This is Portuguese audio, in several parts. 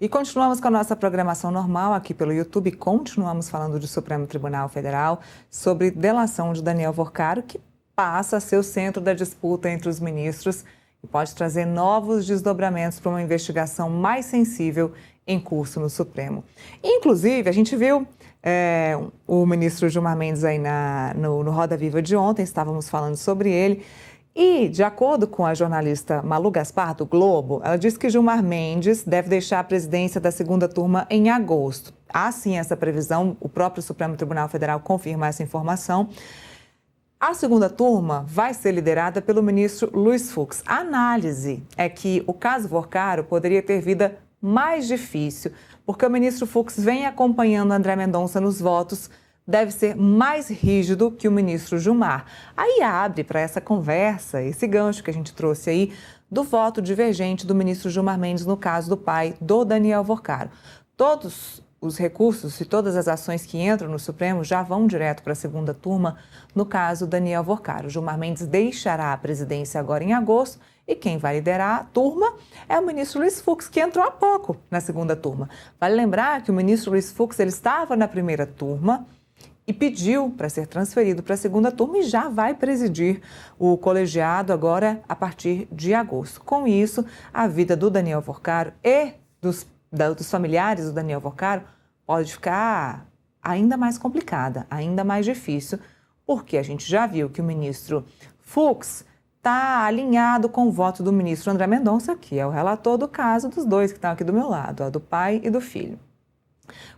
E continuamos com a nossa programação normal aqui pelo YouTube. Continuamos falando do Supremo Tribunal Federal sobre delação de Daniel Worcaro, que passa a ser o centro da disputa entre os ministros e pode trazer novos desdobramentos para uma investigação mais sensível em curso no Supremo. Inclusive, a gente viu o ministro Gilmar Mendes aí no Roda Viva de ontem, estávamos falando sobre ele. E, de acordo com a jornalista Malu Gaspar, do Globo, ela disse que Gilmar Mendes deve deixar a presidência da segunda turma em agosto. Há sim essa previsão, o próprio Supremo Tribunal Federal confirma essa informação. A segunda turma vai ser liderada pelo ministro Luiz Fux. A análise é que o caso Worcaro poderia ter vida mais difícil, porque o ministro Fux vem acompanhando André Mendonça nos votos, deve ser mais rígido que o ministro Gilmar. Aí abre para essa conversa, esse gancho que a gente trouxe aí, do voto divergente do ministro Gilmar Mendes no caso do pai do Daniel Worcaro. Todos os recursos e todas as ações que entram no Supremo já vão direto para a segunda turma no caso Daniel Worcaro. Gilmar Mendes deixará a presidência agora em agosto e quem vai liderar a turma é o ministro Luiz Fux, que entrou há pouco na segunda turma. Vale lembrar que o ministro Luiz Fux ele estava na primeira turma e pediu para ser transferido para a segunda turma e já vai presidir o colegiado agora a partir de agosto. Com isso, a vida do Daniel Worcaro e dos familiares do Daniel Worcaro pode ficar ainda mais complicada, ainda mais difícil, porque a gente já viu que o ministro Fux está alinhado com o voto do ministro André Mendonça, que é o relator do caso dos dois que estão aqui do meu lado, do pai e do filho.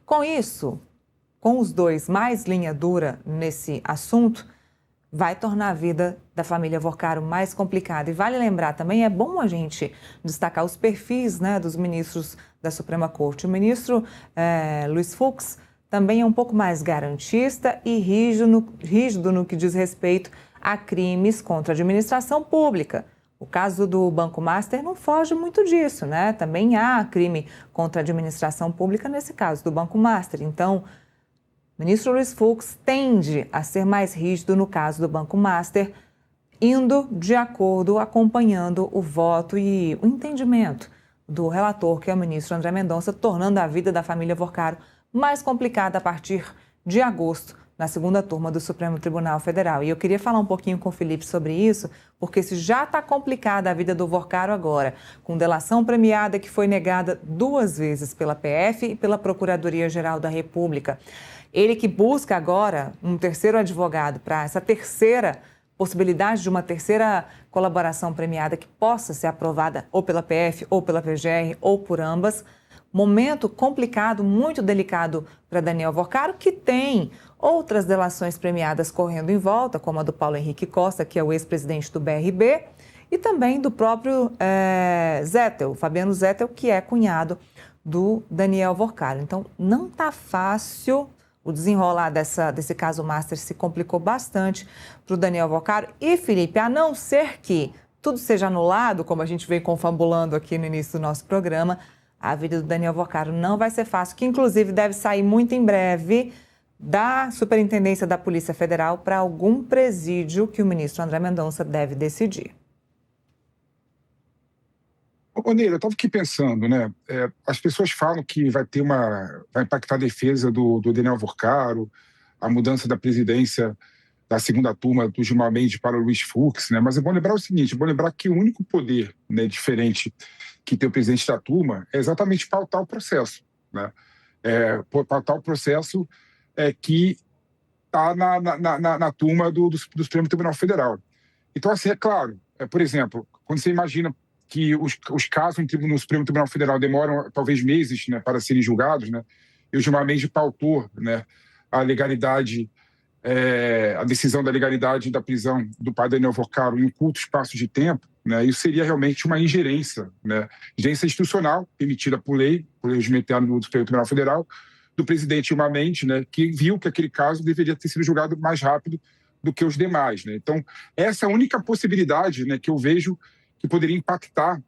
Com isso, com os dois mais linha dura nesse assunto, vai tornar a vida da família Worcaro mais complicada. E vale lembrar também, é bom a gente destacar os perfis, dos ministros da Suprema Corte. O ministro Luiz Fux também é um pouco mais garantista e rígido no que diz respeito a crimes contra a administração pública. O caso do Banco Master não foge muito disso, Também há crime contra a administração pública nesse caso do Banco Master. Então, o ministro Luiz Fux tende a ser mais rígido no caso do Banco Master, indo de acordo, acompanhando o voto e o entendimento do relator, que é o ministro André Mendonça, tornando a vida da família Worcaro mais complicada a partir de agosto, na segunda turma do Supremo Tribunal Federal. E eu queria falar um pouquinho com o Felipe sobre isso, porque se já está complicada a vida do Worcaro agora, com delação premiada que foi negada 2 vezes pela PF e pela Procuradoria-Geral da República, ele que busca agora um terceiro advogado para essa terceira possibilidade de uma terceira colaboração premiada que possa ser aprovada ou pela PF, ou pela PGR, ou por ambas. Momento complicado, muito delicado para Daniel Worcaro, que tem outras delações premiadas correndo em volta, como a do Paulo Henrique Costa, que é o ex-presidente do BRB, e também do próprio Zettel, Fabiano Zettel, que é cunhado do Daniel Worcaro. Então, não está fácil. O desenrolar desse caso Master se complicou bastante para o Daniel Worcaro. E, Felipe, a não ser que tudo seja anulado, como a gente veio confabulando aqui no início do nosso programa, a vida do Daniel Worcaro não vai ser fácil, que inclusive deve sair muito em breve da Superintendência da Polícia Federal para algum presídio que o ministro André Mendonça deve decidir. Ô, Neila, eu estava aqui pensando, as pessoas falam que vai impactar a defesa do Daniel Worcaro, a mudança da presidência da segunda turma do Gilmar Mendes para o Luiz Fux, mas é bom lembrar o seguinte, que o único poder diferente que tem o presidente da turma é exatamente pautar o processo, pautar o processo que está na turma do Supremo Tribunal Federal. Então, assim, é claro, por exemplo, quando você imagina que os casos no Supremo Tribunal Federal demoram talvez meses para serem julgados, e o Gilmar Mendes pautou a legalidade, a decisão da legalidade da prisão do pai Daniel Worcaro em um curto espaço de tempo, isso seria realmente uma ingerência institucional permitida por lei, por regimento interno do Supremo Tribunal Federal, do presidente Gilmar Mendes, que viu que aquele caso deveria ter sido julgado mais rápido do que os demais. Então, essa é a única possibilidade que eu vejo que poderia impactar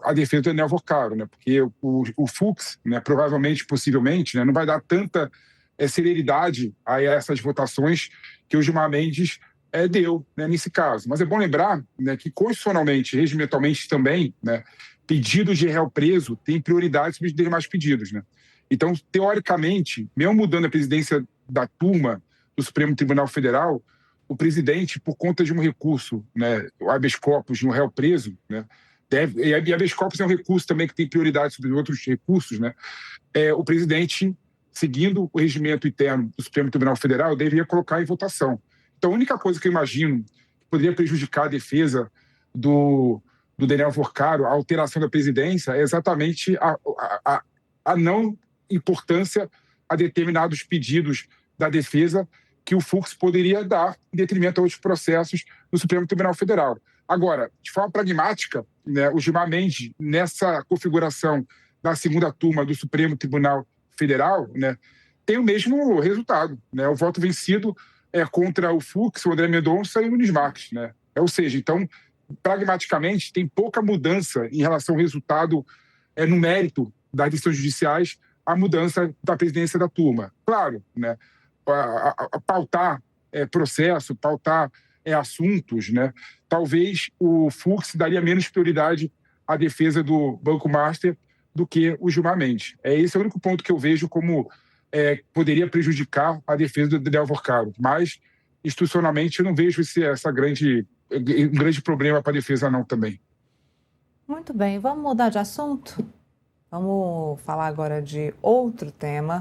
a defesa do Daniel Worcaro, porque o Fux, provavelmente, possivelmente, não vai dar tanta celeridade a essas votações que o Gilmar Mendes deu nesse caso. Mas é bom lembrar que constitucionalmente, regimentalmente também, pedidos de réu preso têm prioridade sobre os demais pedidos, né? Então, teoricamente, mesmo mudando a presidência da turma do Supremo Tribunal Federal, o presidente, por conta de um recurso, né, o habeas corpus de um réu preso, né, e habeas corpus é um recurso também que tem prioridade sobre outros recursos, né, o presidente, seguindo o regimento interno do Supremo Tribunal Federal, deveria colocar em votação. Então, a única coisa que eu imagino que poderia prejudicar a defesa do Daniel Worcaro, a alteração da presidência, é exatamente a não importância a determinados pedidos da defesa que o Fux poderia dar em detrimento a outros processos no Supremo Tribunal Federal. Agora, de forma pragmática, né, o Gilmar Mendes, nessa configuração da segunda turma do Supremo Tribunal Federal, né, tem o mesmo resultado, né? O voto vencido é contra o Fux, o André Mendonça e o Nunes Marques, né? Ou seja, então, pragmaticamente, tem pouca mudança em relação ao resultado no mérito das decisões judiciais, a mudança da presidência da turma. Claro, né? A pautar processo, pautar assuntos, né? Talvez o Fux daria menos prioridade à defesa do Banco Master do que o Gilmar Mendes. Esse é o único ponto que eu vejo como poderia prejudicar a defesa do Daniel Worcaro. Mas, institucionalmente, eu não vejo um grande problema para a defesa não também. Muito bem, vamos mudar de assunto? Vamos falar agora de outro tema.